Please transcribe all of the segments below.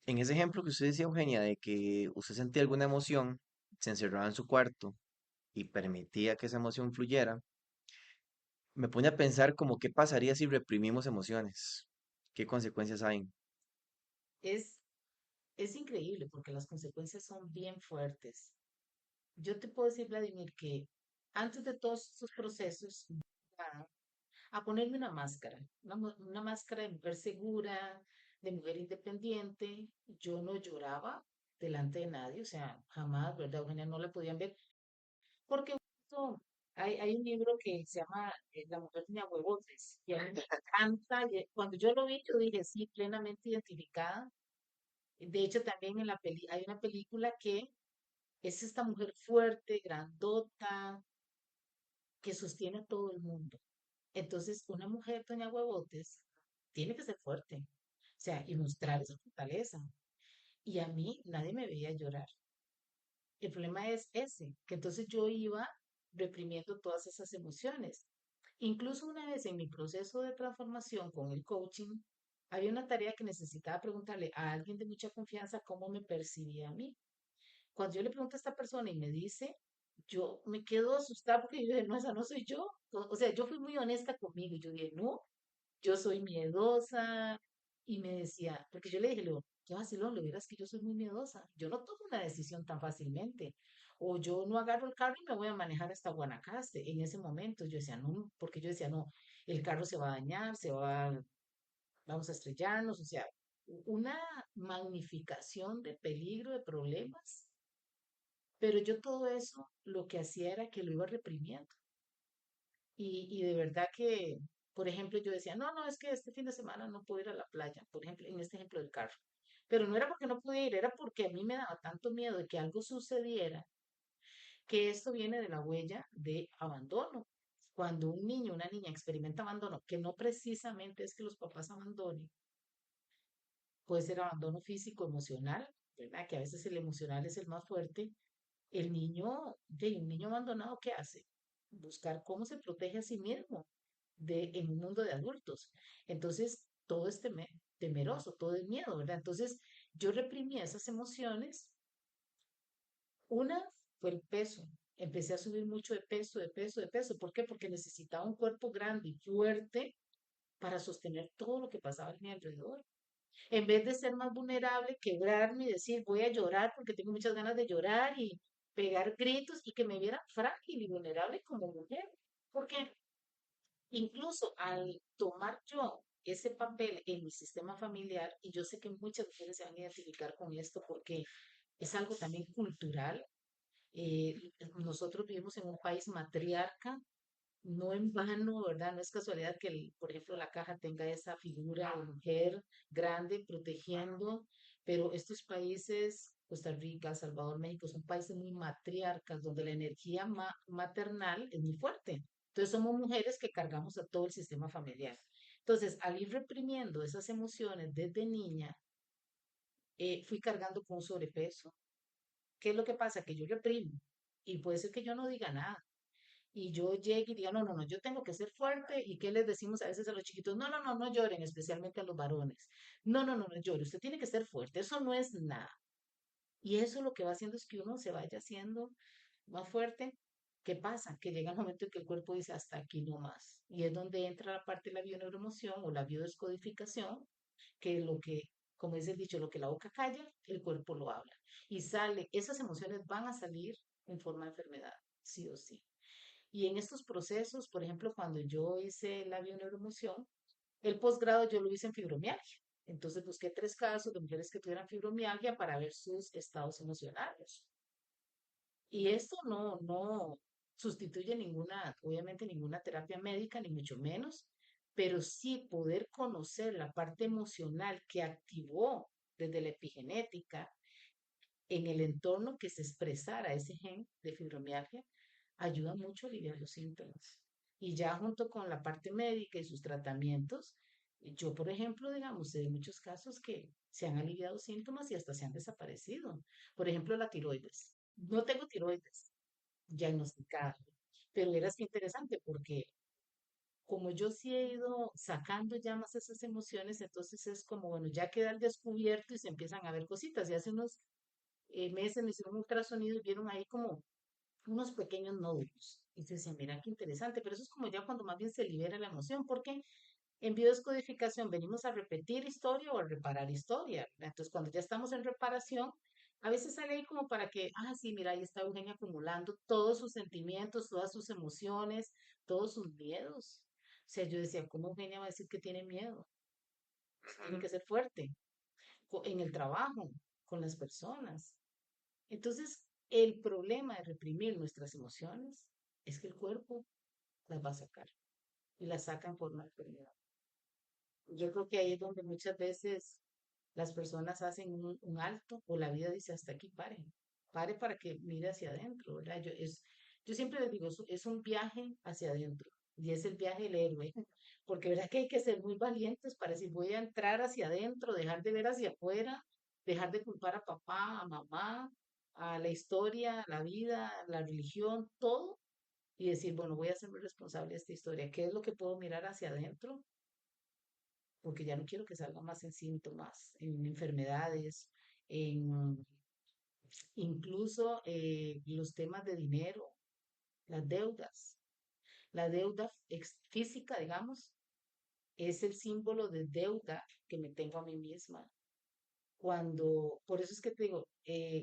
En ese ejemplo que usted decía, Eugenia, de que usted sentía alguna emoción, se encerraba en su cuarto y permitía que esa emoción fluyera, me pone a pensar como qué pasaría si reprimimos emociones, qué consecuencias hay. Es, es increíble porque las consecuencias son bien fuertes. Yo te puedo decir, Vladimir, que antes de todos estos procesos, a, a ponerme una máscara, una máscara de mujer segura, de mujer independiente. Yo no lloraba delante de nadie, o sea, jamás, ¿verdad, Eugenia? No la podían ver. Porque justo hay un libro que se llama La mujer tenía huevotes, y a mí me encanta. Y cuando yo lo vi, yo dije, sí, plenamente identificada. De hecho, también hay una película que es esta mujer fuerte, grandota, que sostiene a todo el mundo. Entonces, una mujer, doña Huevotes, tiene que ser fuerte, o sea, y mostrar esa fortaleza. Y a mí nadie me veía llorar. El problema es ese, que entonces yo iba reprimiendo todas esas emociones. Incluso una vez en mi proceso de transformación con el coaching, había una tarea que necesitaba preguntarle a alguien de mucha confianza cómo me percibía a mí. Cuando yo le pregunto a esta persona y me dice, yo me quedo asustada porque yo dije, no, esa no soy yo. O sea, yo fui muy honesta conmigo y yo dije, no, yo soy miedosa. Y me decía, porque yo le dije, qué vacilón, lo verás que yo soy muy miedosa. Yo no tomo una decisión tan fácilmente. O yo no agarro el carro y me voy a manejar hasta Guanacaste. En ese momento yo decía, no, porque yo decía, no, el carro se va a dañar, vamos a estrellarnos. O sea, una magnificación de peligro, de problemas. Pero yo todo eso lo que hacía era que lo iba reprimiendo. Y de verdad que, por ejemplo, yo decía, no, no, es que este fin de semana no puedo ir a la playa, por ejemplo, en este ejemplo del carro. Pero no era porque no pude ir, era porque a mí me daba tanto miedo de que algo sucediera, que esto viene de la huella de abandono. Cuando un niño, una niña experimenta abandono, que no precisamente es que los papás abandonen, puede ser abandono físico, emocional, ¿verdad? Que a veces el emocional es el más fuerte. El niño, de un niño abandonado, ¿qué hace? Buscar cómo se protege a sí mismo en un mundo de adultos. Entonces, todo es temeroso, todo es miedo, ¿verdad? Entonces, yo reprimí esas emociones. Una fue el peso. Empecé a subir mucho de peso, de peso, de peso. ¿Por qué? Porque necesitaba un cuerpo grande y fuerte para sostener todo lo que pasaba a mi alrededor. En vez de ser más vulnerable, quebrarme y decir, voy a llorar porque tengo muchas ganas de llorar y pegar gritos y que me viera frágil y vulnerable como mujer. Porque incluso al tomar yo ese papel en mi sistema familiar, y yo sé que muchas mujeres se van a identificar con esto porque es algo también cultural. eh, Nosotros vivimos en un país matriarca, no en vano, ¿verdad? No es casualidad que, por ejemplo, la caja tenga esa figura de mujer grande protegiendo, pero estos países, Costa Rica, Salvador, México, son países muy matriarcas, donde la energía maternal es muy fuerte. Entonces somos mujeres que cargamos a todo el sistema familiar. Entonces, al ir reprimiendo esas emociones desde niña, fui cargando con un sobrepeso. ¿Qué es lo que pasa? Que yo reprimo y puede ser que yo no diga nada y yo llegue y diga, no, no, no, yo tengo que ser fuerte. ¿Y qué les decimos a veces a los chiquitos? No, no, no, no lloren, especialmente a los varones. No, no, no, no llore, usted tiene que ser fuerte, eso no es nada. Y eso lo que va haciendo es que uno se vaya haciendo más fuerte. ¿Qué pasa? Que llega el momento en que el cuerpo dice hasta aquí no más. Y es donde entra la parte de la bioneuroemoción o la biodescodificación, que lo que, como dice el dicho, lo que la boca calla, el cuerpo lo habla. Y sale, esas emociones van a salir en forma de enfermedad, sí o sí. Y en estos procesos, por ejemplo, cuando yo hice la bioneuroemoción, el posgrado yo lo hice en fibromialgia. Entonces busqué 3 casos de mujeres que tuvieran fibromialgia para ver sus estados emocionales. Y esto no sustituye ninguna, obviamente ninguna terapia médica, ni mucho menos, pero sí poder conocer la parte emocional que activó desde la epigenética en el entorno que se expresara ese gen de fibromialgia, ayuda mucho a aliviar los síntomas. Y ya junto con la parte médica y sus tratamientos, yo, por ejemplo, digamos, sé de muchos casos que se han aliviado síntomas y hasta se han desaparecido. Por ejemplo, la tiroides. No tengo tiroides diagnosticada, pero era así interesante porque como yo sí he ido sacando ya más esas emociones, entonces es como, bueno, ya queda al descubierto y se empiezan a ver cositas. Y hace unos meses me hicieron un ultrasonido y vieron ahí como unos pequeños nódulos. Y se decía, mira qué interesante, pero eso es como ya cuando más bien se libera la emoción, porque en biodescodificación venimos a repetir historia o a reparar historia. Entonces, cuando ya estamos en reparación, a veces sale ahí como para que, ah, sí, mira, ahí está Eugenia acumulando todos sus sentimientos, todas sus emociones, todos sus miedos. O sea, yo decía, ¿cómo Eugenia va a decir que tiene miedo? Tiene que ser fuerte en el trabajo, con las personas. Entonces, el problema de reprimir nuestras emociones es que el cuerpo las va a sacar y las saca en forma de enfermedad. Yo creo que ahí es donde muchas veces las personas hacen un alto o la vida dice hasta aquí pare, pare para que mire hacia adentro, ¿verdad? Yo siempre les digo, es un viaje hacia adentro y es el viaje del héroe, porque verdad que hay que ser muy valientes para decir voy a entrar hacia adentro, dejar de ver hacia afuera, dejar de culpar a papá, a mamá, a la historia, a la vida, a la religión, todo, y decir, bueno, voy a hacerme responsable de esta historia, ¿qué es lo que puedo mirar hacia adentro? Porque ya no quiero que salga más en síntomas, en enfermedades, en incluso los temas de dinero, las deudas. La deuda física, digamos, es el símbolo de deuda que me tengo a mí misma. Por eso es que te digo,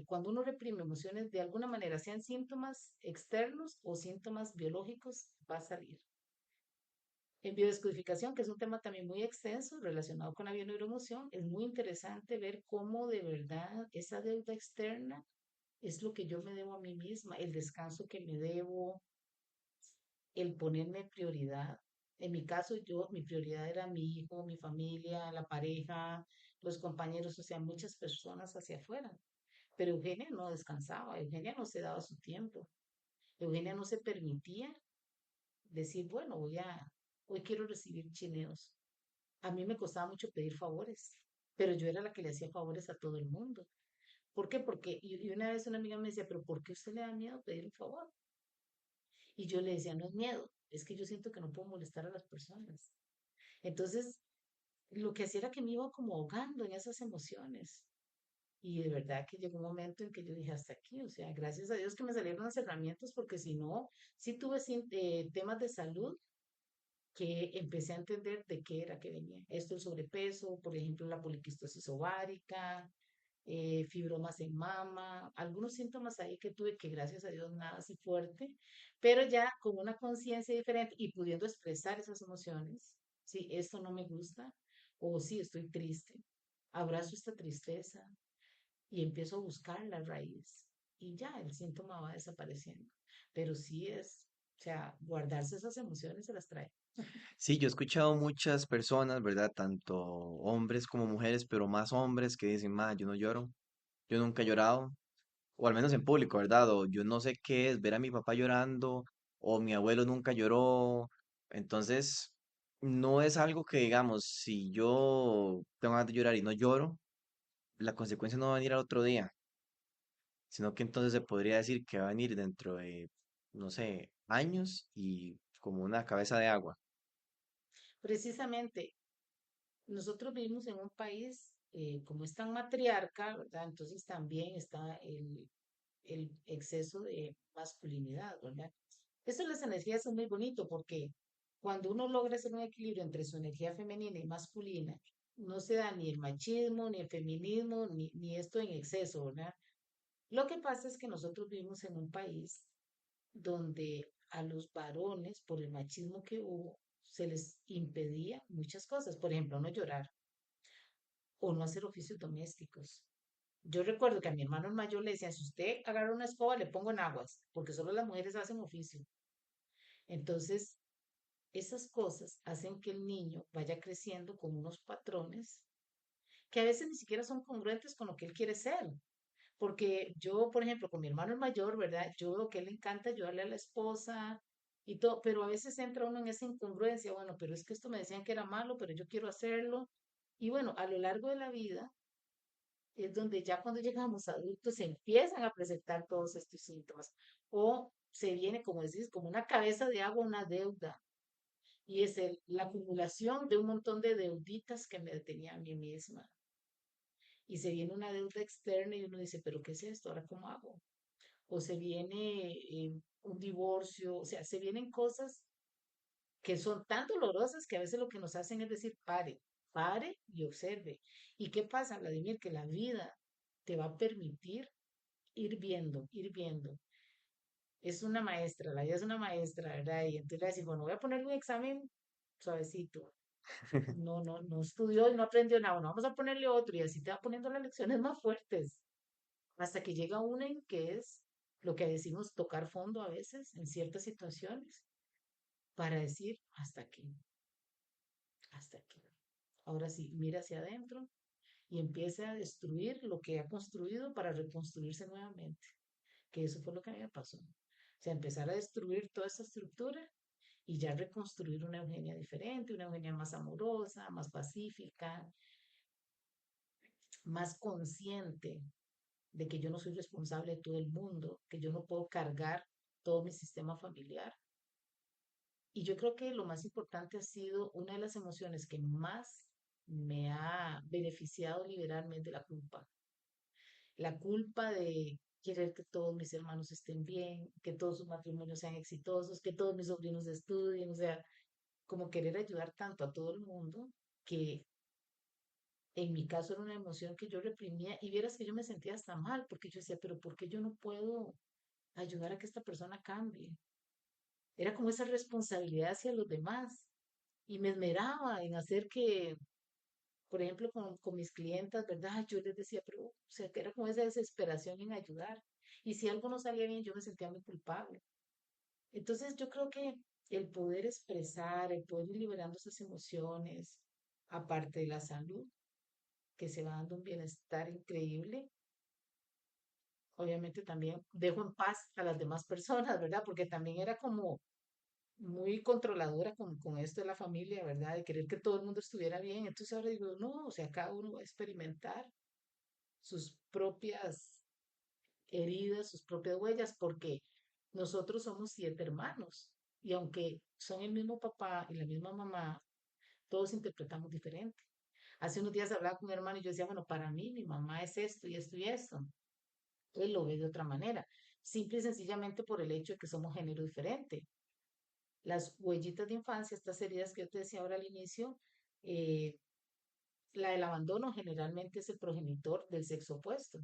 cuando uno reprime emociones de alguna manera, sean síntomas externos o síntomas biológicos, va a salir. En biodescodificación, que es un tema también muy extenso relacionado con la bioneuroemoción, es muy interesante ver cómo de verdad esa deuda externa es lo que yo me debo a mí misma, el descanso que me debo, el ponerme prioridad. En mi caso, mi prioridad era mi hijo, mi familia, la pareja, los compañeros, o sea, muchas personas hacia afuera. Pero Eugenia no descansaba, Eugenia no se daba su tiempo, Eugenia no se permitía decir, bueno, hoy quiero recibir chineos. A mí me costaba mucho pedir favores, pero yo era la que le hacía favores a todo el mundo. ¿Por qué? Porque, y una vez una amiga me decía, pero ¿por qué usted le da miedo pedir un favor? Y yo le decía, no es miedo, es que yo siento que no puedo molestar a las personas. Entonces, lo que hacía era que me iba como ahogando en esas emociones. Y de verdad que llegó un momento en que yo dije, hasta aquí, o sea, gracias a Dios que me salieron las herramientas, porque si no, sí tuve temas de salud que empecé a entender de qué era que venía. Esto el sobrepeso, por ejemplo, la poliquistosis ovárica, fibromas en mama, algunos síntomas ahí que tuve que gracias a Dios nada así fuerte, pero ya con una conciencia diferente y pudiendo expresar esas emociones, sí, esto no me gusta, o sí, estoy triste, abrazo esta tristeza y empiezo a buscar la raíz y ya el síntoma va desapareciendo, pero sí es, o sea, guardarse esas emociones se las trae. Sí, yo he escuchado muchas personas, ¿verdad? Tanto hombres como mujeres, pero más hombres que dicen, ma, yo no lloro, yo nunca he llorado, o al menos en público, ¿verdad? O yo no sé qué es ver a mi papá llorando, o mi abuelo nunca lloró. Entonces, no es algo que digamos, si yo tengo ganas de llorar y no lloro, la consecuencia no va a venir al otro día, sino que entonces se podría decir que va a venir dentro de, no sé, años y como una cabeza de agua. Precisamente, nosotros vivimos en un país, como es tan matriarca, ¿verdad? Entonces también está el exceso de masculinidad, ¿verdad? Eso de las energías es muy bonito porque cuando uno logra hacer un equilibrio entre su energía femenina y masculina, no se da ni el machismo, ni el feminismo, ni esto en exceso, ¿verdad? Lo que pasa es que nosotros vivimos en un país donde a los varones, por el machismo que hubo, se les impedía muchas cosas, por ejemplo, no llorar o no hacer oficios domésticos. Yo recuerdo que a mi hermano el mayor le decían, si usted agarra una escoba, le pongo en aguas, porque solo las mujeres hacen oficio. Entonces, esas cosas hacen que el niño vaya creciendo con unos patrones que a veces ni siquiera son congruentes con lo que él quiere ser. Porque yo, por ejemplo, con mi hermano el mayor, ¿verdad? Yo veo que él le encanta ayudarle a la esposa y todo, pero a veces entra uno en esa incongruencia, bueno, pero es que esto me decían que era malo, pero yo quiero hacerlo. Y bueno, a lo largo de la vida es donde ya cuando llegamos a adultos se empiezan a presentar todos estos síntomas. O se viene, como decís, como una cabeza de agua, una deuda. Y es la acumulación de un montón de deuditas que me detenía a mí misma. Y se viene una deuda externa y uno dice, pero ¿qué es esto? ¿Ahora cómo hago? O se viene un divorcio, o sea, se vienen cosas que son tan dolorosas que a veces lo que nos hacen es decir, pare y observe. ¿Y qué pasa, Vladimir? Que la vida te va a permitir ir viendo, ir viendo. Es una maestra, la vida es una maestra, ¿verdad? Y entonces le decís, bueno, voy a ponerle un examen suavecito. No estudió y no aprendió nada. Bueno, vamos a ponerle otro y así te va poniendo las lecciones más fuertes. Hasta que llega una en que es lo que decimos tocar fondo a veces en ciertas situaciones para decir hasta aquí. Ahora sí, mira hacia adentro y empieza a destruir lo que ha construido para reconstruirse nuevamente, que eso fue lo que a mí me pasó. O sea, empezar a destruir toda esa estructura y ya reconstruir una Eugenia diferente, una Eugenia más amorosa, más pacífica, más consciente de que yo no soy responsable de todo el mundo, que yo no puedo cargar todo mi sistema familiar. Y yo creo que lo más importante ha sido una de las emociones que más me ha beneficiado liberarme de la culpa. La culpa de querer que todos mis hermanos estén bien, que todos sus matrimonios sean exitosos, que todos mis sobrinos estudien, o sea, como querer ayudar tanto a todo el mundo que en mi caso era una emoción que yo reprimía y vieras que yo me sentía hasta mal porque yo decía, pero ¿por qué yo no puedo ayudar a que esta persona cambie? Era como esa responsabilidad hacia los demás y me esmeraba en hacer que, por ejemplo, con mis clientas, ¿verdad? Yo les decía, pero, o sea, que era como esa desesperación en ayudar. Y si algo no salía bien, yo me sentía muy culpable. Entonces, yo creo que el poder expresar, el poder ir liberando esas emociones, aparte de la salud, que se va dando un bienestar increíble, obviamente también dejo en paz a las demás personas, ¿verdad? Porque también era como muy controladora con esto de la familia, ¿verdad? De querer que todo el mundo estuviera bien. Entonces ahora digo, no, o sea, cada uno va a experimentar sus propias heridas, sus propias huellas, porque nosotros somos 7 hermanos y aunque son el mismo papá y la misma mamá, todos interpretamos diferente. Hace unos días hablaba con un hermano y yo decía, bueno, para mí mi mamá es esto y esto y esto. Él lo ve de otra manera, simple y sencillamente por el hecho de que somos género diferente. Las huellitas de infancia, estas heridas que yo te decía ahora al inicio, eh, la del abandono generalmente es el progenitor del sexo opuesto.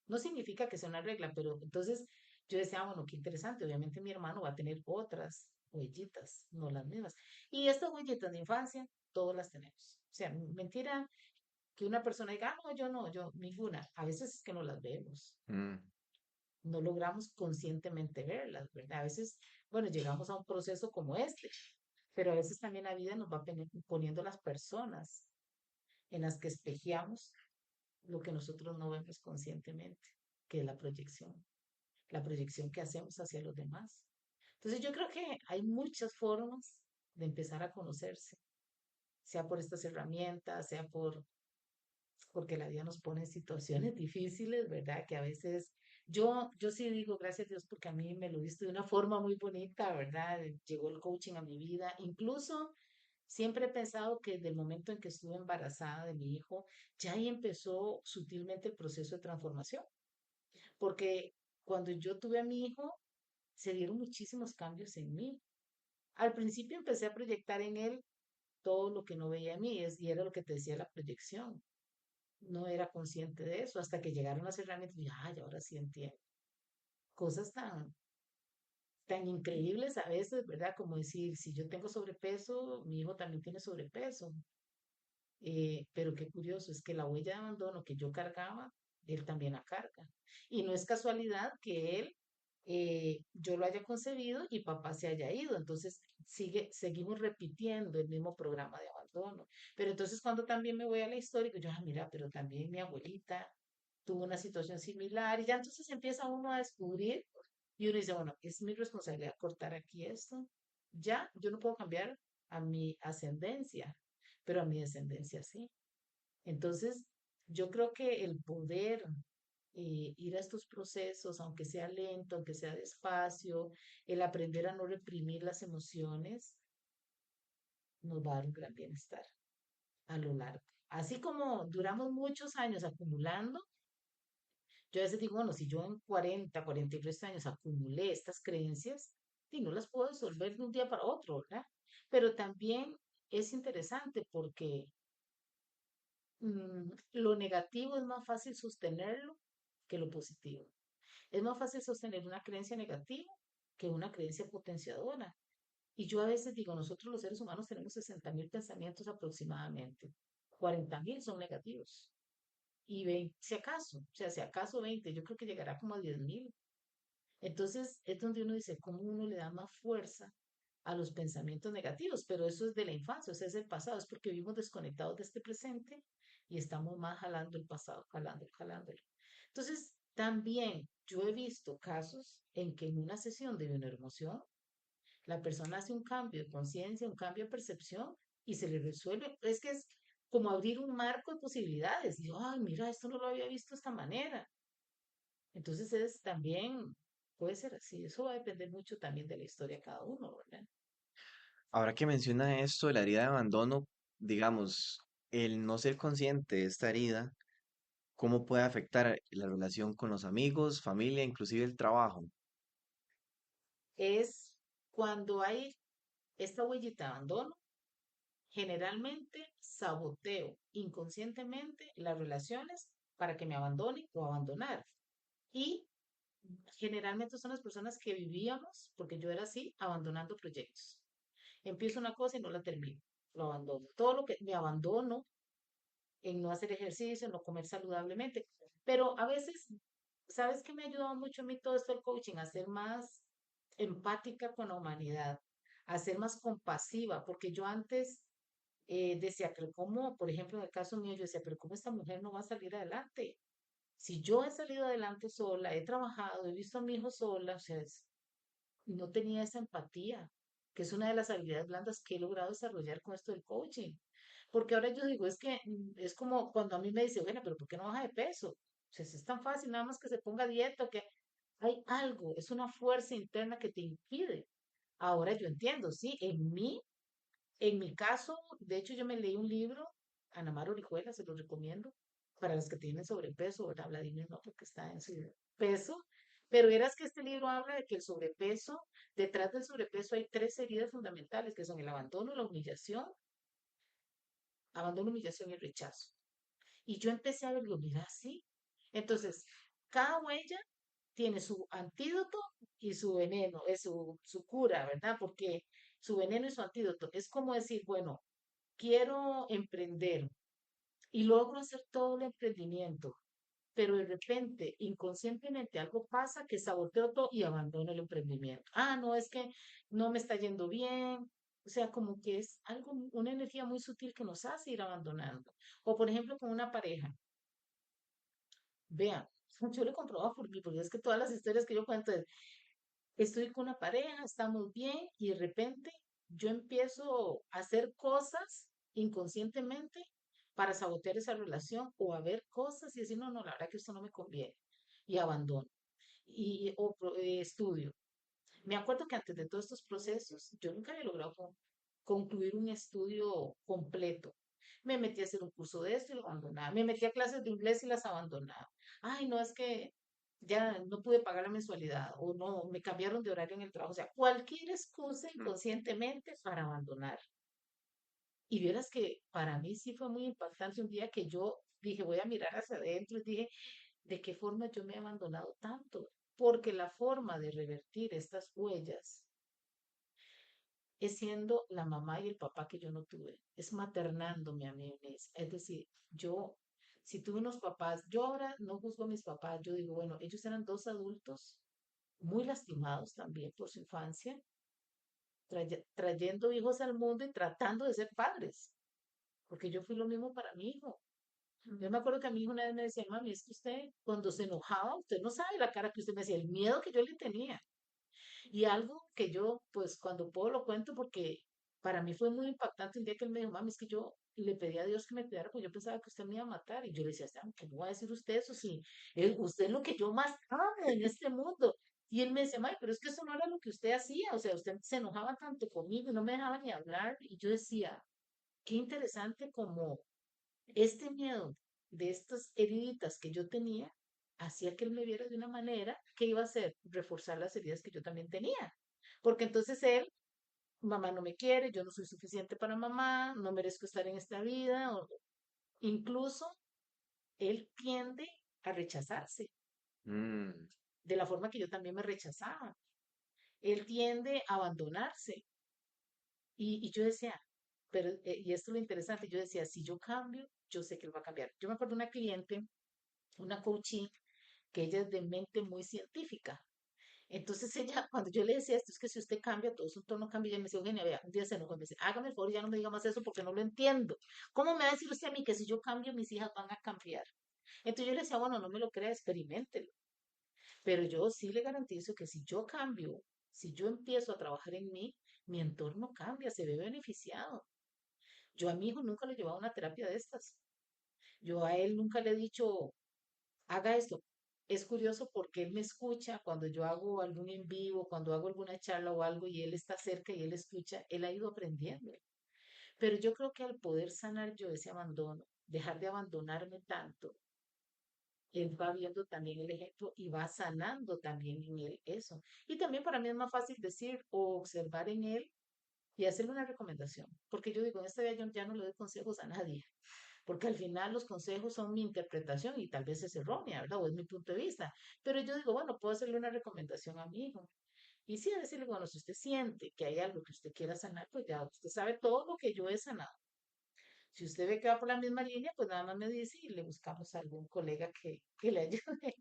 No significa que sea una regla, pero entonces yo decía, bueno, qué interesante, obviamente mi hermano va a tener otras huellitas, no las mismas. Y estas huellitas de infancia, todas las tenemos. O sea, mentira que una persona diga, ah, no, yo no, yo ninguna. A veces es que no las vemos, Mm, no logramos conscientemente verlas, ¿verdad? A veces, bueno, llegamos a un proceso como este, pero a veces también la vida nos va poniendo las personas en las que espejeamos lo que nosotros no vemos conscientemente, que es la proyección que hacemos hacia los demás. Entonces yo creo que hay muchas formas de empezar a conocerse, sea por estas herramientas, sea porque la vida nos pone en situaciones difíciles, ¿verdad? Que a veces yo sí digo gracias a Dios porque a mí me lo diste de una forma muy bonita, ¿verdad? Llegó el coaching a mi vida. Incluso siempre he pensado que desde el momento en que estuve embarazada de mi hijo, ya ahí empezó sutilmente el proceso de transformación, porque cuando yo tuve a mi hijo, se dieron muchísimos cambios en mí. Al principio empecé a proyectar en él todo lo que no veía en mí, y era lo que te decía la proyección. No era consciente de eso hasta que llegaron las herramientas y ay, ahora sí entiendo. Cosas tan increíbles a veces, ¿verdad? Como decir, si yo tengo sobrepeso, mi hijo también tiene sobrepeso. Pero qué curioso, es que la huella de abandono que yo cargaba, él también la carga. Y no es casualidad que yo lo haya concebido y papá se haya ido. Entonces, seguimos repitiendo el mismo programa de abandono. Pero entonces cuando también me voy a la historia, digo yo, ah, mira, pero también mi abuelita tuvo una situación similar y ya entonces empieza uno a descubrir y uno dice, bueno, es mi responsabilidad cortar aquí esto. Ya, yo no puedo cambiar a mi ascendencia, pero a mi descendencia sí. Entonces, yo creo que el poder ir a estos procesos, aunque sea lento, aunque sea despacio, el aprender a no reprimir las emociones, nos va a dar un gran bienestar a lo largo. Así como duramos muchos años acumulando, yo a veces digo, bueno, si yo en 43 años acumulé estas creencias, y no las puedo resolver de un día para otro, ¿verdad? Pero también es interesante porque lo negativo es más fácil sostenerlo que lo positivo. Es más fácil sostener una creencia negativa que una creencia potenciadora. Y yo a veces digo, nosotros los seres humanos tenemos 60.000 pensamientos aproximadamente. 40.000 son negativos. Y 20, si acaso, o sea, si acaso 20, yo creo que llegará como a 10.000. Entonces es donde uno dice, cómo uno le da más fuerza a los pensamientos negativos, pero eso es de la infancia, o sea, es el pasado, es porque vivimos desconectados de este presente y estamos más jalando el pasado, jalándolo, jalándolo. Entonces, también yo he visto casos en que en una sesión de bioemoción, la persona hace un cambio de conciencia, un cambio de percepción y se le resuelve. Es que es como abrir un marco de posibilidades. Y yo, ay, mira, esto no lo había visto de esta manera. Entonces es también, puede ser así. Eso va a depender mucho también de la historia de cada uno, ¿verdad? Ahora que menciona esto de la herida de abandono, digamos, el no ser consciente de esta herida, ¿cómo puede afectar la relación con los amigos, familia, inclusive el trabajo? Es cuando hay esta huellita de abandono, generalmente saboteo inconscientemente las relaciones para que me abandonen o abandonar. Y generalmente son las personas que vivíamos, porque yo era así, abandonando proyectos. Empiezo una cosa y no la termino, lo abandono. Todo lo que me abandono en no hacer ejercicio, en no comer saludablemente. Pero a veces, ¿sabes qué me ha ayudado mucho a mí todo esto del coaching? A ser más empática con la humanidad, a ser más compasiva, porque yo antes decía, pero cómo, por ejemplo, en el caso mío, yo decía, pero cómo esta mujer no va a salir adelante. Si yo he salido adelante sola, he trabajado, he visto a mi hijo sola, o sea, no tenía esa empatía, que es una de las habilidades blandas que he logrado desarrollar con esto del coaching. Porque ahora yo digo, es que es como cuando a mí me dice, bueno, pero ¿por qué no baja de peso? O sea, si es tan fácil, nada más que se ponga a dieta o que hay algo, es una fuerza interna que te impide. Ahora yo entiendo, sí, en mi caso, de hecho yo me leí un libro, Ana Mar Orihuela, se lo recomiendo, para los que tienen sobrepeso, ¿verdad? Vladimir no, porque está en su peso, pero verás que este libro habla de que el sobrepeso, detrás del sobrepeso hay tres heridas fundamentales, que son el abandono, la humillación, abandono, humillación y el rechazo. Y yo empecé a verlo, mira, así. Entonces, cada huella tiene su antídoto y su veneno, es su cura, ¿verdad? Porque su veneno y su antídoto es como decir, bueno, quiero emprender y logro hacer todo el emprendimiento, pero de repente, inconscientemente, algo pasa que saboteo todo y abandono el emprendimiento. Ah, no, es que no me está yendo bien. O sea, como que es algo, una energía muy sutil que nos hace ir abandonando. O por ejemplo, con una pareja. Vean, yo lo he comprobado por mí, porque es que todas las historias que yo cuento es, estoy con una pareja, estamos bien y de repente yo empiezo a hacer cosas inconscientemente para sabotear esa relación o a ver cosas y decir, no, no, la verdad que esto no me conviene y abandono estudio. Me acuerdo que antes de todos estos procesos yo nunca había logrado concluir un estudio completo. Me metí a hacer un curso de esto y lo abandonaba. Me metí a clases de inglés y las abandonaba. Ay, no, es que ya no pude pagar la mensualidad o no, me cambiaron de horario en el trabajo. O sea, cualquier excusa Mm. inconscientemente para abandonar. Y vieras que para mí sí fue muy impactante un día que yo dije, voy a mirar hacia adentro y dije, ¿de qué forma yo me he abandonado tanto? Porque la forma de revertir estas huellas es siendo la mamá y el papá que yo no tuve, es maternándome a mí misma. Es decir, yo, si tuve unos papás, yo ahora no juzgo a mis papás, yo digo, bueno, ellos eran dos adultos muy lastimados también por su infancia, trayendo hijos al mundo y tratando de ser padres, porque yo fui lo mismo para mi hijo. Yo me acuerdo que a mi hijo una vez me decía, mami, es que usted cuando se enojaba, usted no sabe la cara que usted me hacía, el miedo que yo le tenía. Y algo que yo, pues cuando puedo lo cuento porque para mí fue muy impactante un día que él me dijo, mami, es que yo le pedí a Dios que me cuidara porque yo pensaba que usted me iba a matar. Y yo le decía, ¿qué me va a decir usted eso si usted es lo que yo más amo en este mundo? Y él me decía, May, pero es que eso no era lo que usted hacía, o sea, usted se enojaba tanto conmigo y no me dejaba ni hablar. Y yo decía, qué interesante como este miedo de estas heriditas que yo tenía hacía que él me viera de una manera que iba a hacer reforzar las heridas que yo también tenía. Porque entonces él, mamá no me quiere, yo no soy suficiente para mamá, no merezco estar en esta vida, o incluso él tiende a rechazarse Mm, de la forma que yo también me rechazaba. Él tiende a abandonarse. Y yo decía, pero, y esto es lo interesante, yo decía, si yo cambio, yo sé que él va a cambiar. Yo me acuerdo de una cliente, una coachee, que ella es de mente muy científica. Entonces ella, cuando yo le decía esto, es que si usted cambia, todo su entorno cambia, ella me decía, Eugenia, vea, un día se enojó y me dice, hágame el favor, ya no me diga más eso porque no lo entiendo. ¿Cómo me va a decir usted a mí que si yo cambio, mis hijas van a cambiar? Entonces yo le decía, bueno, no me lo crea, experimentelo. Pero yo sí le garantizo que si yo cambio, si yo empiezo a trabajar en mí, mi entorno cambia, se ve beneficiado. Yo a mi hijo nunca le he llevado una terapia de estas. Yo a él nunca le he dicho, haga esto. Es curioso porque él me escucha cuando yo hago algún en vivo, cuando hago alguna charla o algo y él está cerca y él escucha, él ha ido aprendiendo. Pero yo creo que al poder sanar yo ese abandono, dejar de abandonarme tanto, él va viendo también el ejemplo y va sanando también en él eso. Y también para mí es más fácil decir o observar en él y hacerle una recomendación, porque yo digo, en esta vida yo ya no le doy consejos a nadie, porque al final los consejos son mi interpretación y tal vez es errónea, ¿verdad? O es mi punto de vista, pero yo digo, bueno, puedo hacerle una recomendación a mi hijo. Y sí, a decirle, bueno, si usted siente que hay algo que usted quiera sanar, pues ya usted sabe todo lo que yo he sanado. Si usted ve que va por la misma línea, pues nada más me dice y le buscamos a algún colega que le ayude.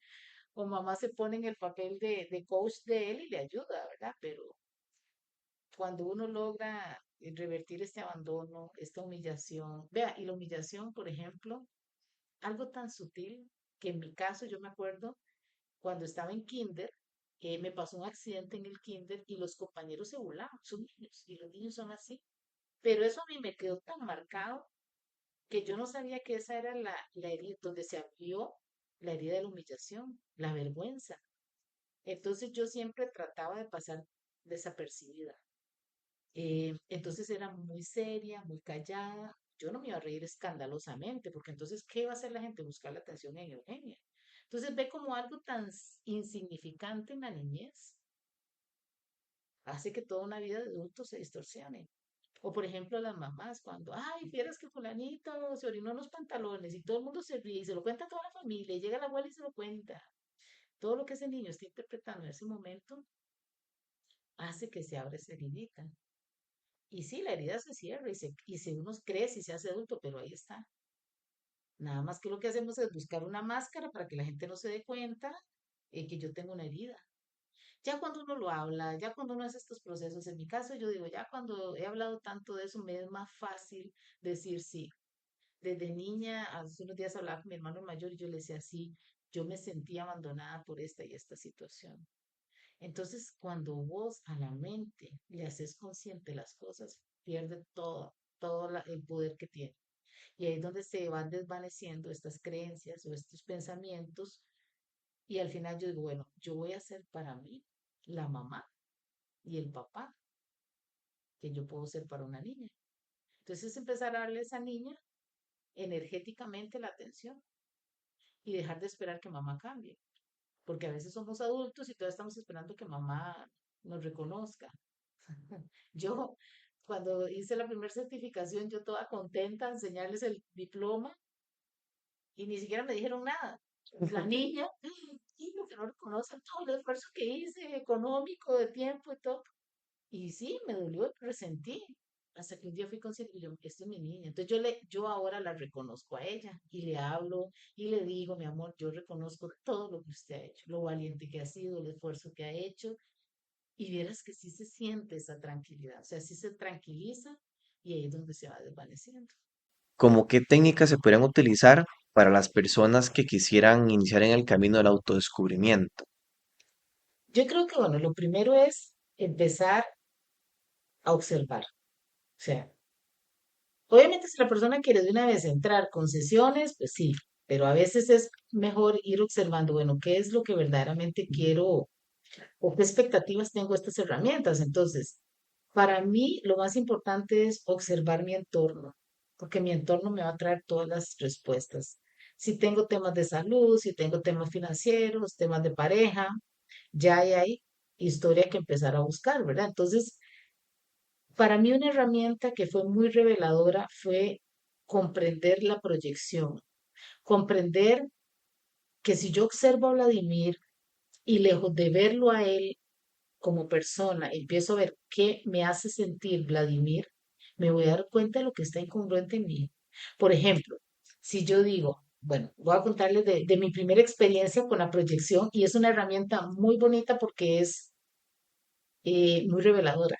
O mamá se pone en el papel de coach de él y le ayuda, ¿verdad? Pero cuando uno logra revertir este abandono, esta humillación, vea, y la humillación, por ejemplo, algo tan sutil que en mi caso yo me acuerdo cuando estaba en kinder, me pasó un accidente en el kinder y los compañeros se burlaban, son niños y los niños son así. Pero eso a mí me quedó tan marcado que yo no sabía que esa era la herida donde se abrió la herida de la humillación, la vergüenza. Entonces yo siempre trataba de pasar desapercibida. Entonces era muy seria, muy callada. Yo no me iba a reír escandalosamente, porque entonces, ¿qué va a hacer la gente? Buscar la atención en Eugenia. Entonces ve como algo tan insignificante en la niñez hace que toda una vida de adulto se distorsione. O por ejemplo las mamás cuando, ay, vieras que fulanito se orinó en los pantalones y todo el mundo se ríe y se lo cuenta a toda la familia y llega la abuela y se lo cuenta. Todo lo que ese niño está interpretando en ese momento hace que se abra esa heridita. Y sí, la herida se cierra y uno crece y se hace adulto, pero ahí está. Nada más que lo que hacemos es buscar una máscara para que la gente no se dé cuenta que yo tengo una herida. Ya cuando uno lo habla, ya cuando uno hace estos procesos, en mi caso yo digo, ya cuando he hablado tanto de eso, me es más fácil decir sí. Desde niña, hace unos días hablaba con mi hermano mayor y yo le decía, sí, yo me sentí abandonada por esta y esta situación. Entonces, cuando vos a la mente le haces consciente las cosas, pierde el poder que tiene. Y ahí es donde se van desvaneciendo estas creencias o estos pensamientos. Y al final yo digo, bueno, yo voy a ser para mí la mamá y el papá que yo puedo ser para una niña. Entonces empezar a darle a esa niña energéticamente la atención y dejar de esperar que mamá cambie. Porque a veces somos adultos y todavía estamos esperando que mamá nos reconozca. Yo, cuando hice la primera certificación, yo toda contenta de enseñarles el diploma y ni siquiera me dijeron nada. La niña, y lo que no reconocen todo el esfuerzo que hice, económico, de tiempo y todo. Y sí, me dolió, resentí. Hasta que un día fui consciente y yo, esto es mi niña. Entonces yo ahora la reconozco a ella y le hablo y le digo, mi amor, yo reconozco todo lo que usted ha hecho, lo valiente que ha sido, el esfuerzo que ha hecho. Y vieras que sí se siente esa tranquilidad, o sea, sí se tranquiliza y ahí es donde se va desvaneciendo. ¿Cómo qué técnicas se podrían utilizar para las personas que quisieran iniciar en el camino del autodescubrimiento? Yo creo que, bueno, lo primero es empezar a observar. O sea, obviamente si la persona quiere de una vez entrar con sesiones, pues sí, pero a veces es mejor ir observando, bueno, qué es lo que verdaderamente quiero, o qué expectativas tengo de estas herramientas. Entonces, para mí lo más importante es observar mi entorno, porque mi entorno me va a traer todas las respuestas. Si tengo temas de salud, si tengo temas financieros, temas de pareja, ya hay historia que empezar a buscar, ¿verdad? Entonces, para mí una herramienta que fue muy reveladora fue comprender la proyección, comprender que si yo observo a Vladimir y lejos de verlo a él como persona, empiezo a ver qué me hace sentir Vladimir, me voy a dar cuenta de lo que está incongruente en mí. Por ejemplo, si yo digo, bueno, voy a contarles de mi primera experiencia con la proyección y es una herramienta muy bonita porque es muy reveladora,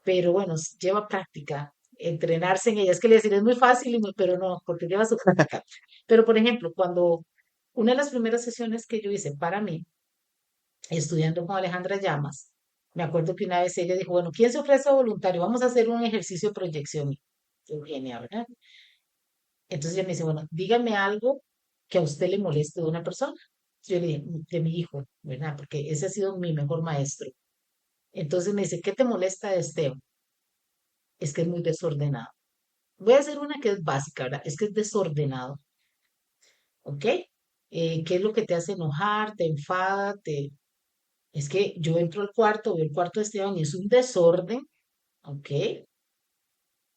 pero bueno, lleva práctica, entrenarse en ella. Es que le decir, es muy fácil, pero no, porque lleva su práctica. Pero por ejemplo, cuando una de las primeras sesiones que yo hice para mí, estudiando con Alejandra Llamas, me acuerdo que una vez ella dijo, bueno, ¿quién se ofrece voluntario? Vamos a hacer un ejercicio de proyección. Eugenia, ¿verdad? Entonces ella me dice, bueno, dígame algo que a usted le moleste de una persona. Yo le dije, de mi hijo, ¿verdad? Porque ese ha sido mi mejor maestro. Entonces me dice, ¿qué te molesta de Esteban? Es que es muy desordenado. Voy a hacer una que es básica, ¿verdad? Es que es desordenado, ¿ok? ¿Qué es lo que te hace enojar, te enfada, te... Es que yo entro al cuarto, veo el cuarto de Esteban y es un desorden, ¿ok?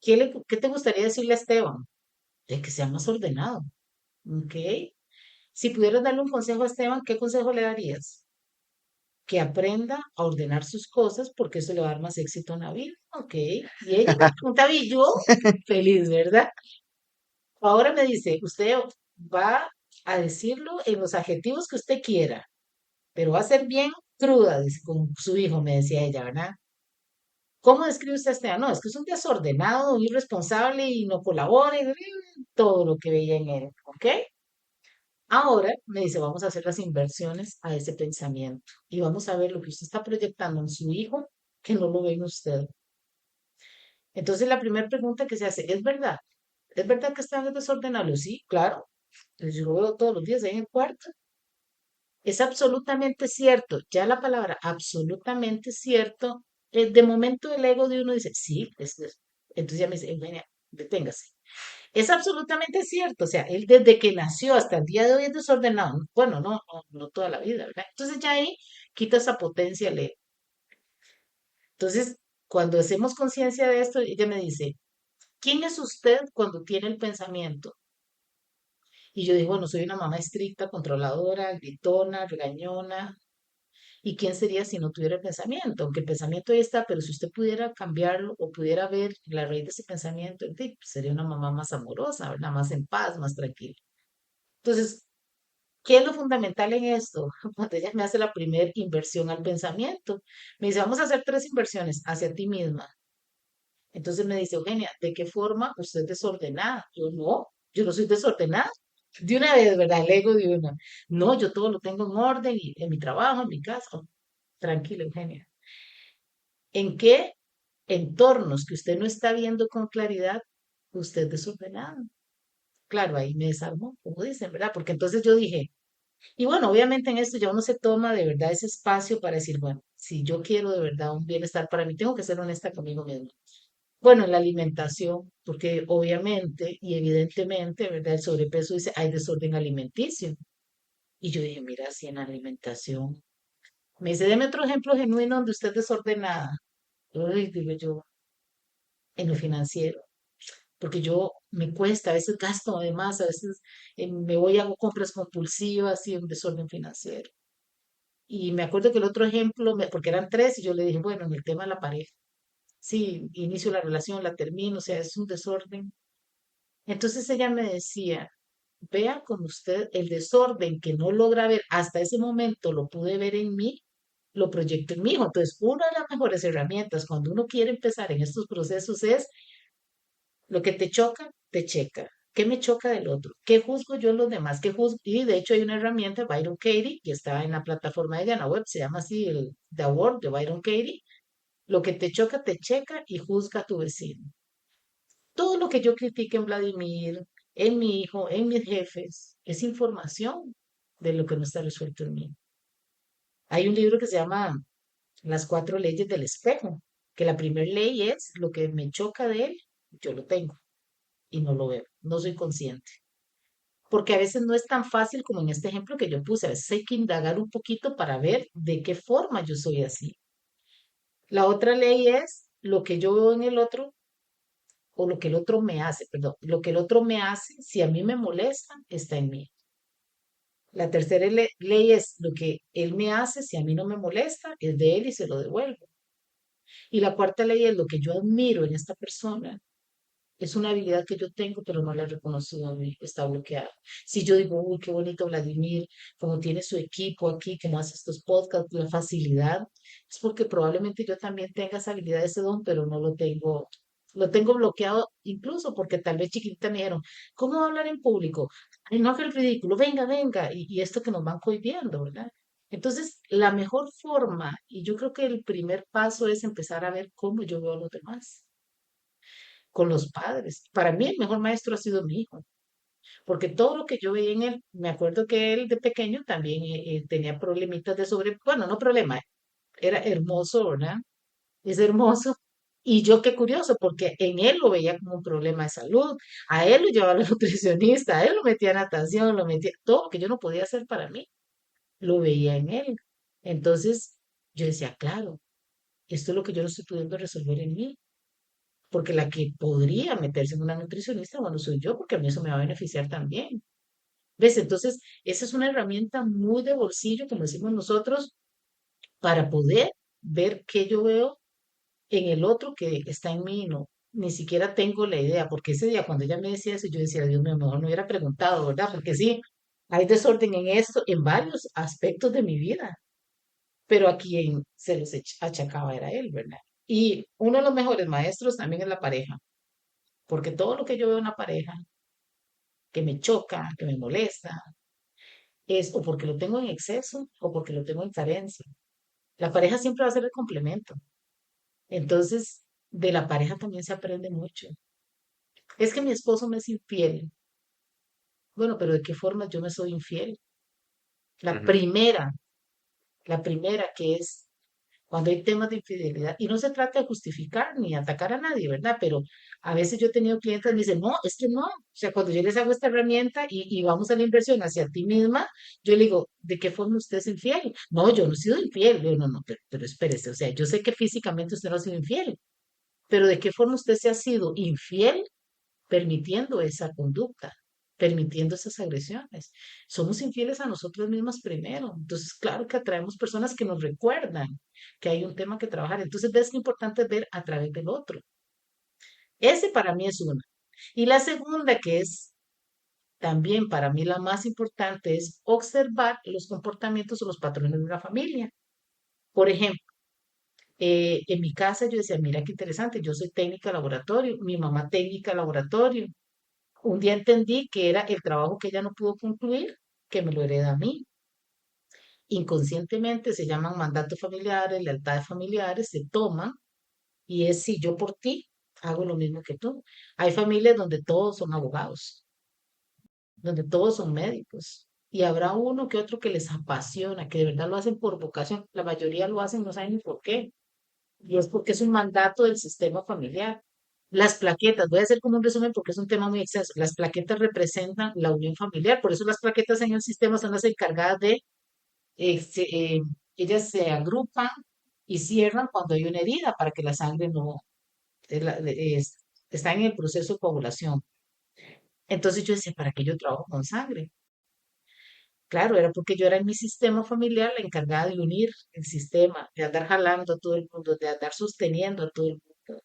¿Qué te gustaría decirle a Esteban? De que sea más ordenado, ¿ok? Si pudieras darle un consejo a Esteban, ¿qué consejo le darías? Que aprenda a ordenar sus cosas porque eso le va a dar más éxito en la vida, ¿ok? Y ella me preguntaba y yo feliz, ¿verdad? Ahora me dice, usted va a decirlo en los adjetivos que usted quiera, pero va a ser bien cruda, dice, como su hijo, me decía ella, ¿verdad? ¿Cómo describe usted a Esteban? No, es que es un desordenado, un irresponsable y no colabora, y todo lo que veía en él, ¿ok? Ahora me dice, vamos a hacer las inversiones a ese pensamiento y vamos a ver lo que usted está proyectando en su hijo que no lo ve en usted. Entonces la primera pregunta que se hace, ¿es verdad? ¿Es verdad que Esteban es desordenado? Sí, claro. Entonces, yo lo veo todos los días ahí en el cuarto. Es absolutamente cierto. Ya la palabra absolutamente cierto, de momento el ego de uno dice, sí, entonces ya me dice, Eugenia, deténgase. Es absolutamente cierto. O sea, él desde que nació hasta el día de hoy es desordenado. Bueno, no toda la vida, ¿verdad? Entonces ya ahí quita esa potencia el ego. Entonces, cuando hacemos conciencia de esto, ella me dice, ¿quién es usted cuando tiene el pensamiento? Y yo digo, bueno, soy una mamá estricta, controladora, gritona, regañona. ¿Y quién sería si no tuviera el pensamiento? Aunque el pensamiento ahí está, pero si usted pudiera cambiarlo o pudiera ver la raíz de ese pensamiento, sería una mamá más amorosa, ¿verdad? Más en paz, más tranquila. Entonces, ¿qué es lo fundamental en esto? Cuando ella me hace la primera inversión al pensamiento, me dice, vamos a hacer tres inversiones hacia ti misma. Entonces me dice, Eugenia, ¿de qué forma usted es desordenada? Yo no soy desordenada. De una vez, ¿verdad? El ego de una. No, yo todo lo tengo en orden y en mi trabajo, en mi casa. Tranquila, Eugenia. ¿En qué entornos que usted no está viendo con claridad, usted es desordenado? Claro, ahí me desarmó, como dicen, ¿verdad? Porque entonces yo dije, y bueno, obviamente en esto ya uno se toma de verdad ese espacio para decir, bueno, si yo quiero de verdad un bienestar para mí, tengo que ser honesta conmigo mismo. Bueno, en la alimentación, porque obviamente y evidentemente, ¿verdad? El sobrepeso dice, hay desorden alimenticio. Y yo dije, mira, si en la alimentación. Me dice, deme otro ejemplo genuino donde usted es desordenada. Uy, digo yo, en lo financiero, porque yo me cuesta, a veces gasto además, a veces me voy y hago compras compulsivas y un desorden financiero. Y me acuerdo que el otro ejemplo, porque eran tres, y yo le dije, bueno, en el tema de la pareja, sí, inicio la relación, la termino, o sea, es un desorden. Entonces ella me decía, vea con usted el desorden que no logra ver hasta ese momento, lo pude ver en mí, lo proyecto en mi hijo. Entonces, una de las mejores herramientas cuando uno quiere empezar en estos procesos es lo que te choca, te checa. ¿Qué me choca del otro? ¿Qué juzgo yo en los demás? ¿Qué juzgo? Y de hecho hay una herramienta, Byron Katie, que está en la plataforma de ella, en la web, se llama así el The Award de Byron Katie. Lo que te choca, te checa y juzga a tu vecino. Todo lo que yo critique en Vladimir, en mi hijo, en mis jefes, es información de lo que no está resuelto en mí. Hay un libro que se llama Las cuatro leyes del espejo, que la primera ley es lo que me choca de él, yo lo tengo y no lo veo, no soy consciente. Porque a veces no es tan fácil como en este ejemplo que yo puse, a veces hay que indagar un poquito para ver de qué forma yo soy así. La otra ley es lo que yo veo en el otro o lo que el otro me hace, perdón, lo que el otro me hace, si a mí me molesta, está en mí. La tercera ley es lo que él me hace, si a mí no me molesta, es de él y se lo devuelvo. Y la cuarta ley es lo que yo admiro en esta persona, es una habilidad que yo tengo, pero no la he reconocido a mí, está bloqueada. Si yo digo, uy, qué bonito Vladimir, como tiene su equipo aquí, como hace estos podcasts, la facilidad, es porque probablemente yo también tenga esa habilidad, ese don, pero no lo tengo bloqueado, incluso porque tal vez chiquitita me dijeron, ¿cómo hablar en público? Ay, no haga el ridículo, venga, venga, y esto que nos van cohibiendo, ¿verdad? Entonces, la mejor forma, y yo creo que el primer paso es empezar a ver cómo yo veo a los demás con los padres. Para mí el mejor maestro ha sido mi hijo, porque todo lo que yo veía en él, me acuerdo que él de pequeño también tenía problemitas de bueno, no problema, era hermoso, ¿verdad? Es hermoso. Y yo qué curioso, porque en él lo veía como un problema de salud, a él lo llevaba al nutricionista, a él lo metía a natación, lo metía, todo lo que yo no podía hacer para mí, lo veía en él. Entonces yo decía, claro, esto es lo que yo no estoy pudiendo resolver en mí, porque la que podría meterse en una nutricionista, bueno, soy yo, porque a mí eso me va a beneficiar también. ¿Ves? Entonces, esa es una herramienta muy de bolsillo, como decimos nosotros, para poder ver qué yo veo en el otro que está en mí, no, ni siquiera tengo la idea, porque ese día cuando ella me decía eso, yo decía, Dios mío, mejor no hubiera preguntado, ¿verdad? Porque sí, hay desorden en esto, en varios aspectos de mi vida, pero a quien se los achacaba era él, ¿verdad? Y uno de los mejores maestros también es la pareja, porque todo lo que yo veo en una pareja que me choca, que me molesta, es o porque lo tengo en exceso o porque lo tengo en carencia. La pareja siempre va a ser el complemento. Entonces, de la pareja también se aprende mucho. Es que mi esposo me es infiel. Bueno, pero ¿de qué forma yo me soy infiel? La Ujú. primera, la primera que es cuando hay temas de infidelidad, y no se trata de justificar ni atacar a nadie, ¿verdad? Pero a veces yo he tenido clientes que me dicen, no, es que no, o sea, cuando yo les hago esta herramienta y vamos a la inversión hacia ti misma, yo le digo, ¿de qué forma usted es infiel? No, yo no he sido infiel. Le digo, no, no, pero espérese, o sea, yo sé que físicamente usted no ha sido infiel, pero ¿de qué forma usted se ha sido infiel permitiendo esa conducta, permitiendo esas agresiones? Somos infieles a nosotros mismos primero. Entonces, claro que atraemos personas que nos recuerdan que hay un tema que trabajar. Entonces, ves que importante es ver a través del otro. Ese para mí es una. Y la segunda, que es también para mí la más importante, es observar los comportamientos o los patrones de una familia. Por ejemplo, en mi casa yo decía, mira qué interesante, yo soy técnica de laboratorio, mi mamá técnica de laboratorio. Un día entendí que era el trabajo que ella no pudo concluir, que me lo hereda a mí. Inconscientemente se llaman mandatos familiares, lealtades familiares, se toman y es si yo por ti hago lo mismo que tú. Hay familias donde todos son abogados, donde todos son médicos y habrá uno que otro que les apasiona, que de verdad lo hacen por vocación. La mayoría lo hacen, no saben ni por qué. Y es porque es un mandato del sistema familiar. Las plaquetas, voy a hacer como un resumen porque es un tema muy extenso. Las plaquetas representan la unión familiar, por eso las plaquetas en el sistema son las encargadas de, eh, se- eh, ellas se agrupan y cierran cuando hay una herida para que la sangre no, está en el proceso de coagulación. Entonces yo decía, ¿para qué yo trabajo con sangre? Claro, era porque yo era en mi sistema familiar la encargada de unir el sistema, de andar jalando a todo el mundo, de andar sosteniendo a todo el mundo.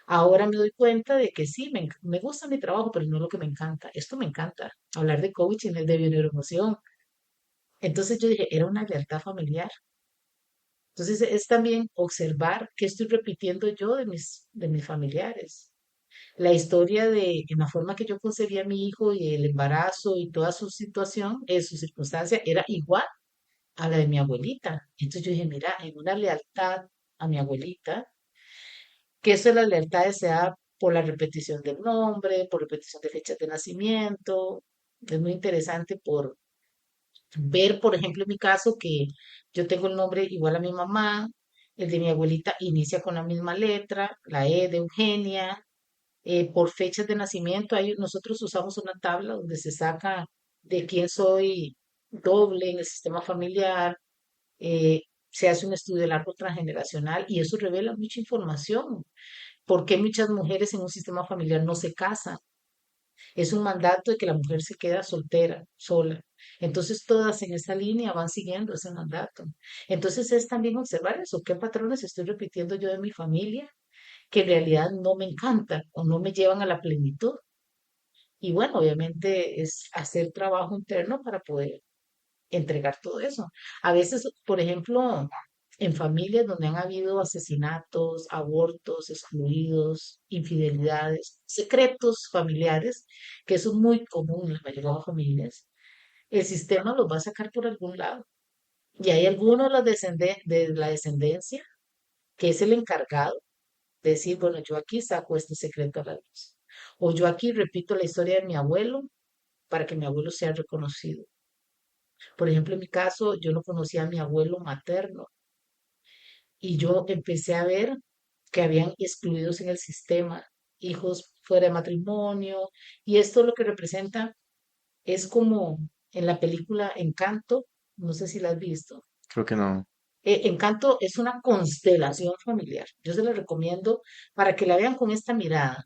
Ahora me doy cuenta de que sí, me gusta mi trabajo, pero no es lo que me encanta. Esto me encanta, hablar de coaching, de bioneuroemoción. Entonces yo dije, era una lealtad familiar. Entonces es también observar qué estoy repitiendo yo de mis familiares. La historia en la forma que yo concebía a mi hijo y el embarazo y toda su situación, su circunstancia, era igual a la de mi abuelita. Entonces yo dije, mira, en una lealtad a mi abuelita, que eso de las lealtades se da por la repetición del nombre, por repetición de fechas de nacimiento. Es muy interesante Ver, por ejemplo, en mi caso, que yo tengo el nombre igual a mi mamá, el de mi abuelita inicia con la misma letra, la E de Eugenia, por fechas de nacimiento, nosotros usamos una tabla donde se saca de quién soy doble en el sistema familiar, se hace un estudio largo transgeneracional y eso revela mucha información. ¿Por qué muchas mujeres en un sistema familiar no se casan? Es un mandato de que la mujer se queda soltera, sola. Entonces todas en esa línea van siguiendo ese mandato. Entonces es también observar eso, qué patrones estoy repitiendo yo de mi familia que en realidad no me encantan o no me llevan a la plenitud. Y bueno, obviamente es hacer trabajo interno para poder entregar todo eso. A veces, por ejemplo, en familias donde han habido asesinatos, abortos, excluidos, infidelidades, secretos familiares, que eso es muy común en la mayoría de las familias, el sistema los va a sacar por algún lado. Y hay algunos de de la descendencia que es el encargado de decir, bueno, yo aquí saco este secreto a la luz. O yo aquí repito la historia de mi abuelo para que mi abuelo sea reconocido. Por ejemplo, en mi caso, yo no conocía a mi abuelo materno y yo empecé a ver que habían excluidos en el sistema, hijos fuera de matrimonio, y esto lo que representa es como en la película Encanto, no sé si la has visto. Creo que no. Encanto es una constelación familiar. Yo se la recomiendo para que la vean con esta mirada,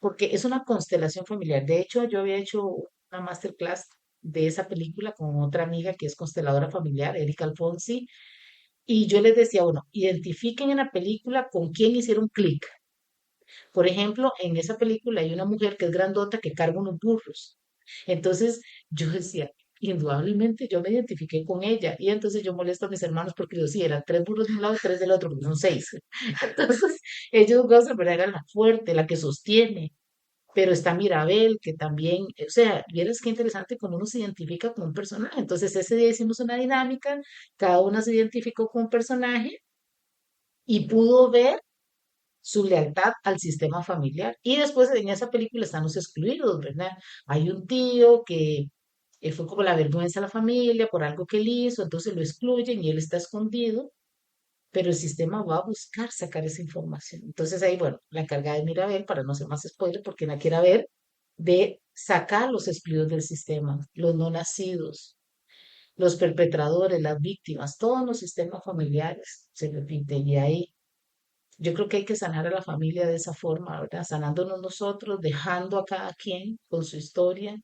porque es una constelación familiar. De hecho, yo había hecho una masterclass de esa película con otra amiga que es consteladora familiar, Erika Alfonsi, y yo les decía, bueno, identifiquen en la película con quién hicieron clic. Por ejemplo, en esa película hay una mujer que es grandota que carga unos burros. Entonces yo decía, indudablemente yo me identifiqué con ella. Y entonces yo molesto a mis hermanos porque yo sí, eran tres burros de un lado y tres del otro, porque son seis. Entonces ellos gozan, pero era la fuerte, la que sostiene. Pero está Mirabel, que también, o sea, vieras qué interesante cómo uno se identifica con un personaje. Entonces ese día hicimos una dinámica, cada una se identificó con un personaje y pudo ver su lealtad al sistema familiar. Y después en esa película están los excluidos, ¿verdad? Hay un tío que fue como la vergüenza de la familia por algo que él hizo, entonces lo excluyen y él está escondido, pero el sistema va a buscar sacar esa información. Entonces ahí, bueno, la encargada de Mirabel, para no hacer más spoiler, porque la quiera ver, de sacar los excluidos del sistema, los no nacidos, los perpetradores, las víctimas, todos los sistemas familiares se repiten y ahí yo creo que hay que sanar a la familia de esa forma, ¿verdad? Sanándonos nosotros, dejando a cada quien con su historia,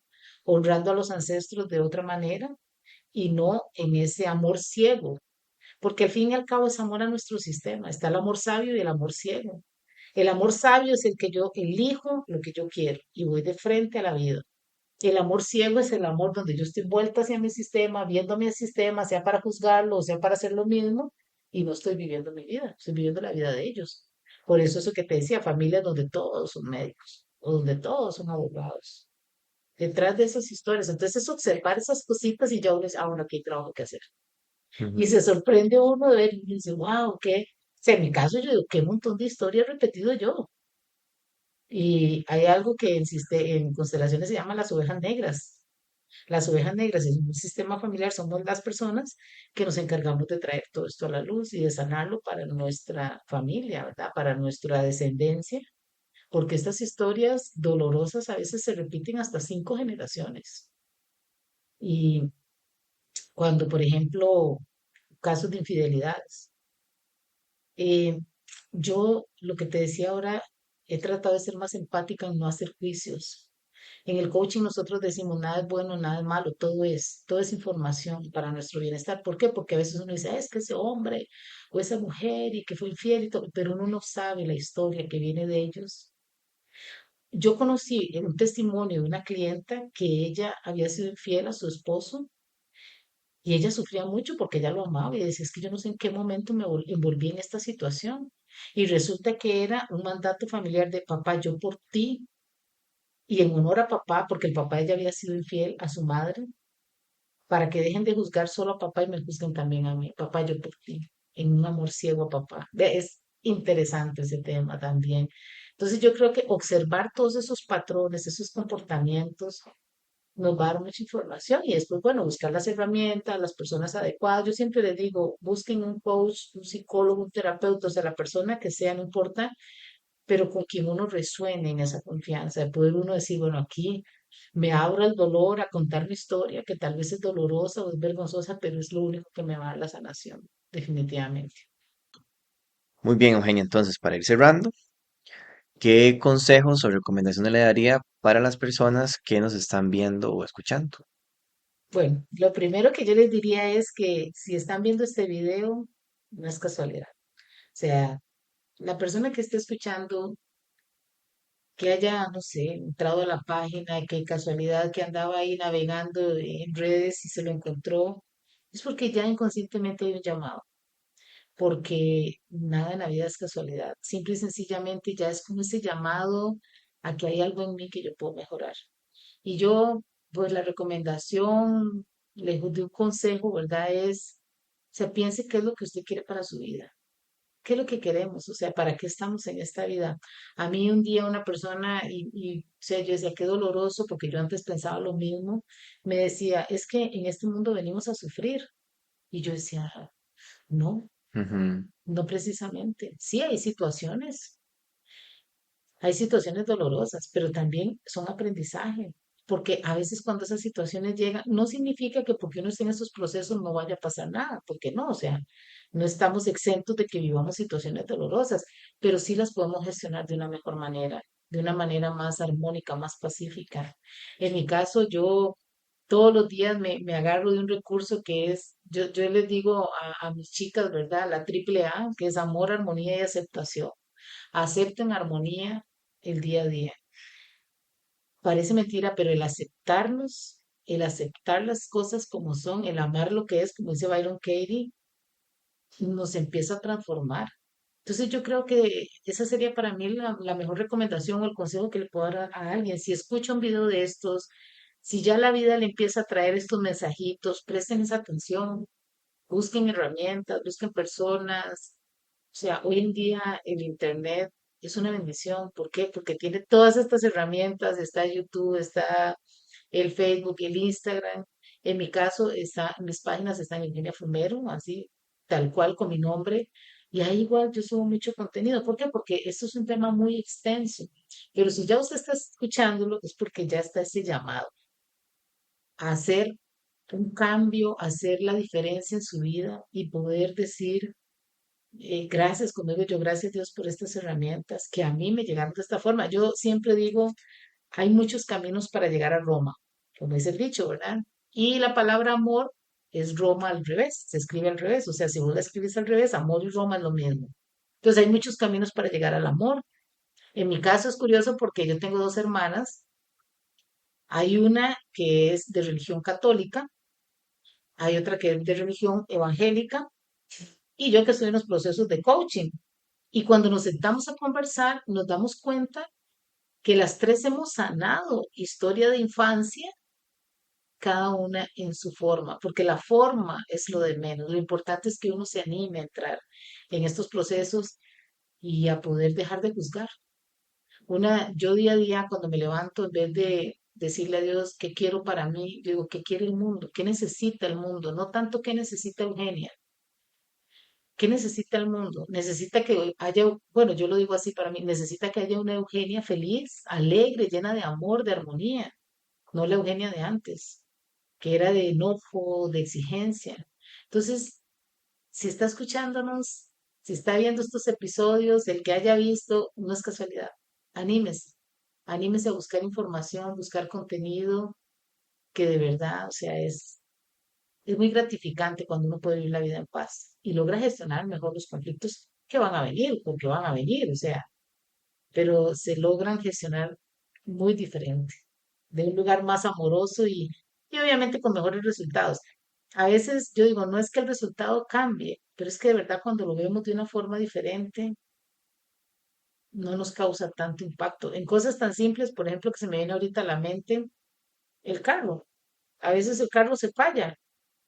honrando a los ancestros de otra manera y no en ese amor ciego, porque al fin y al cabo es amor a nuestro sistema. Está el amor sabio y el amor ciego. El amor sabio es el que yo elijo lo que yo quiero y voy de frente a la vida. El amor ciego es el amor donde yo estoy vuelta hacia mi sistema, viendo mi sistema, sea para juzgarlo o sea para hacer lo mismo, y no estoy viviendo mi vida, estoy viviendo la vida de ellos. Por eso eso que te decía, familias donde todos son médicos o donde todos son abogados. Detrás de esas historias, entonces es observar esas cositas y ya uno dice, ah, bueno, aquí hay trabajo que hacer. Y Ujú. se sorprende uno de ver y dice, wow, qué. O sea, en mi caso yo digo, qué montón de historias he repetido yo. Y hay algo que insiste en constelaciones se llama las ovejas negras. Las ovejas negras en un sistema familiar somos las personas que nos encargamos de traer todo esto a la luz y de sanarlo para nuestra familia, ¿verdad? Para nuestra descendencia, porque estas historias dolorosas a veces se repiten hasta 5 generaciones. Y cuando, por ejemplo, casos de infidelidades, eh, yo lo que te decía ahora, he tratado de ser más empática en no hacer juicios. En el coaching nosotros decimos nada es bueno, nada es malo, todo es información para nuestro bienestar. ¿Por qué? Porque a veces uno dice, "Ah, es que ese hombre o esa mujer y que fue infiel y todo", pero uno no sabe la historia que viene de ellos. Yo conocí un testimonio de una clienta que ella había sido infiel a su esposo y ella sufría mucho porque ella lo amaba y decía, es que yo no sé en qué momento envolví en esta situación. Y resulta que era un mandato familiar de papá, yo por ti, y en honor a papá, porque el papá de ella había sido infiel a su madre, para que dejen de juzgar solo a papá y me juzguen también a mí. Papá, yo por ti, en un amor ciego a papá. Es interesante ese tema también. Entonces yo creo que observar todos esos patrones, esos comportamientos, nos va a dar mucha información y después, bueno, buscar las herramientas, las personas adecuadas. Yo siempre les digo, busquen un coach, un psicólogo, un terapeuta, o sea, la persona que sea, no importa, pero con quien uno resuene en esa confianza, de poder uno decir, bueno, aquí me abro al dolor a contar mi historia, que tal vez es dolorosa o es vergonzosa, pero es lo único que me va a dar la sanación, definitivamente. Muy bien, Eugenia, entonces, para ir cerrando, ¿qué consejos o recomendaciones le daría para las personas que nos están viendo o escuchando? Bueno, lo primero que yo les diría es que si están viendo este video, no es casualidad. O sea, la persona que esté escuchando, que haya, no sé, entrado a la página, que casualidad que andaba ahí navegando en redes y se lo encontró, es porque ya inconscientemente hay un llamado, porque nada en la vida es casualidad. Simple y sencillamente ya es como ese llamado a que hay algo en mí que yo puedo mejorar. Y yo, pues la recomendación, lejos de un consejo, ¿verdad? Es, se piense qué es lo que usted quiere para su vida. ¿Qué es lo que queremos? O sea, ¿para qué estamos en esta vida? A mí un día una persona, o sea, yo decía, qué doloroso, porque yo antes pensaba lo mismo, me decía, es que en este mundo venimos a sufrir. Y yo decía, no, Ujú, no precisamente. Sí, hay situaciones dolorosas, pero también son aprendizaje, porque a veces cuando esas situaciones llegan, no significa que porque uno esté en esos procesos no vaya a pasar nada, porque no, o sea, no estamos exentos de que vivamos situaciones dolorosas, pero sí las podemos gestionar de una mejor manera, de una manera más armónica, más pacífica. En mi caso, yo todos los días me agarro de un recurso que es, yo les digo a mis chicas, ¿verdad? La triple A, que es amor, armonía y aceptación. Acepto en armonía el día a día. Parece mentira, pero el aceptar las cosas como son, el amar lo que es, como dice Byron Katie, nos empieza a transformar. Entonces yo creo que esa sería para mí la mejor recomendación o el consejo que le puedo dar a alguien. Si escucha un video de estos, si ya la vida le empieza a traer estos mensajitos, presten esa atención, busquen herramientas, busquen personas. O sea, hoy en día el Internet es una bendición. ¿Por qué? Porque tiene todas estas herramientas. Está YouTube, está el Facebook, el Instagram. En mi caso, mis páginas están en Eugenia Fumero, así, tal cual con mi nombre. Y ahí igual yo subo mucho contenido. ¿Por qué? Porque esto es un tema muy extenso. Pero si ya usted está escuchándolo, es porque ya está ese llamado a hacer un cambio, a hacer la diferencia en su vida y poder decir, gracias, como digo yo, gracias Dios por estas herramientas que a mí me llegaron de esta forma. Yo siempre digo, hay muchos caminos para llegar a Roma, como es el dicho, ¿verdad? Y la palabra amor es Roma al revés, se escribe al revés, o sea, si vos la escribes al revés, amor y Roma es lo mismo. Entonces hay muchos caminos para llegar al amor. En mi caso es curioso porque yo tengo dos hermanas, hay una que es de religión católica, hay otra que es de religión evangélica y yo que estoy en los procesos de coaching. Y cuando nos sentamos a conversar, nos damos cuenta que las tres hemos sanado historia de infancia, cada una en su forma, porque la forma es lo de menos. Lo importante es que uno se anime a entrar en estos procesos y a poder dejar de juzgar. Yo día a día, cuando me levanto, en vez de decirle a Dios qué quiero para mí, yo digo, ¿qué quiere el mundo? ¿Qué necesita el mundo? No tanto qué necesita Eugenia. ¿Qué necesita el mundo? Necesita que haya, bueno, yo lo digo así para mí, necesita que haya una Eugenia feliz, alegre, llena de amor, de armonía, no la Eugenia de antes, que era de enojo, de exigencia. Entonces, si está escuchándonos, si está viendo estos episodios, el que haya visto, no es casualidad. Anímese, anímese a buscar información, buscar contenido que de verdad, o sea, es muy gratificante cuando uno puede vivir la vida en paz y logra gestionar mejor los conflictos que van a venir, porque van a venir, o sea, pero se logran gestionar muy diferente, de un lugar más amoroso y obviamente con mejores resultados. A veces yo digo, no es que el resultado cambie, pero es que de verdad cuando lo vemos de una forma diferente, no nos causa tanto impacto. En cosas tan simples, por ejemplo, que se me viene ahorita a la mente, el carro. A veces el carro se falla.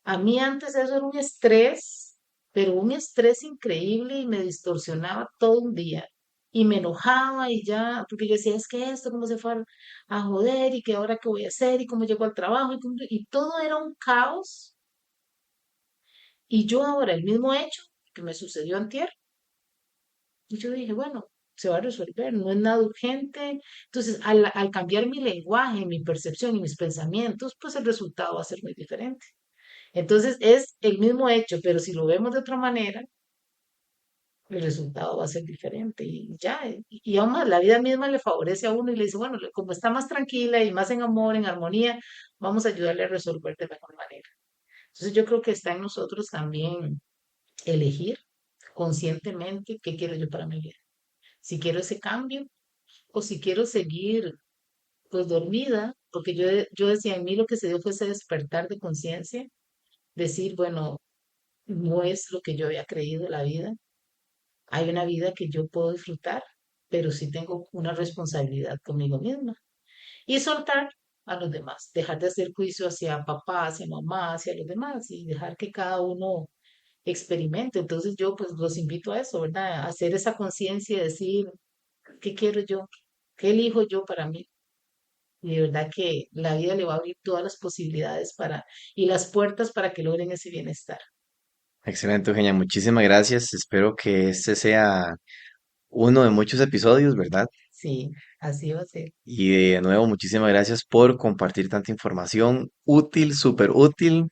A mí antes eso era un estrés, pero un estrés increíble y me distorsionaba todo un día. y me enojaba y ya, porque yo decía, es que esto, cómo se fue a joder y que ahora qué voy a hacer y cómo llego al trabajo y todo era un caos. Y yo ahora, el mismo hecho que me sucedió antier, y yo dije, bueno, se va a resolver, no es nada urgente. Entonces, al cambiar mi lenguaje, mi percepción y mis pensamientos, pues el resultado va a ser muy diferente. Entonces, es el mismo hecho, pero si lo vemos de otra manera, el resultado va a ser diferente y ya, y aún más, la vida misma le favorece a uno y le dice, bueno, como está más tranquila y más en amor, en armonía, vamos a ayudarle a resolver de mejor manera. Entonces yo creo que está en nosotros también elegir conscientemente qué quiero yo para mi vida. Si quiero ese cambio o si quiero seguir pues dormida, porque yo decía, en mí lo que se dio fue ese despertar de conciencia, decir, bueno, no es lo que yo había creído la vida. Hay una vida que yo puedo disfrutar, pero sí tengo una responsabilidad conmigo misma. Y soltar a los demás, dejar de hacer juicio hacia papá, hacia mamá, hacia los demás y dejar que cada uno experimente. Entonces yo pues los invito a eso, ¿verdad? A hacer esa conciencia y decir, ¿qué quiero yo? ¿Qué elijo yo para mí? Y de verdad que la vida le va a abrir todas las posibilidades para y las puertas para que logren ese bienestar. Excelente, Eugenia. Muchísimas gracias. Espero que este sea uno de muchos episodios, ¿verdad? Sí, así va a ser. Y de nuevo, muchísimas gracias por compartir tanta información útil, súper útil.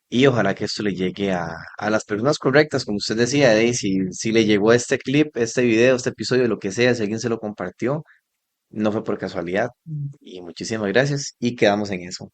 Y ojalá que esto le llegue a las personas correctas, como usted decía, si le llegó este clip, este video, este episodio, lo que sea, si alguien se lo compartió, no fue por casualidad. Y muchísimas gracias y quedamos en eso.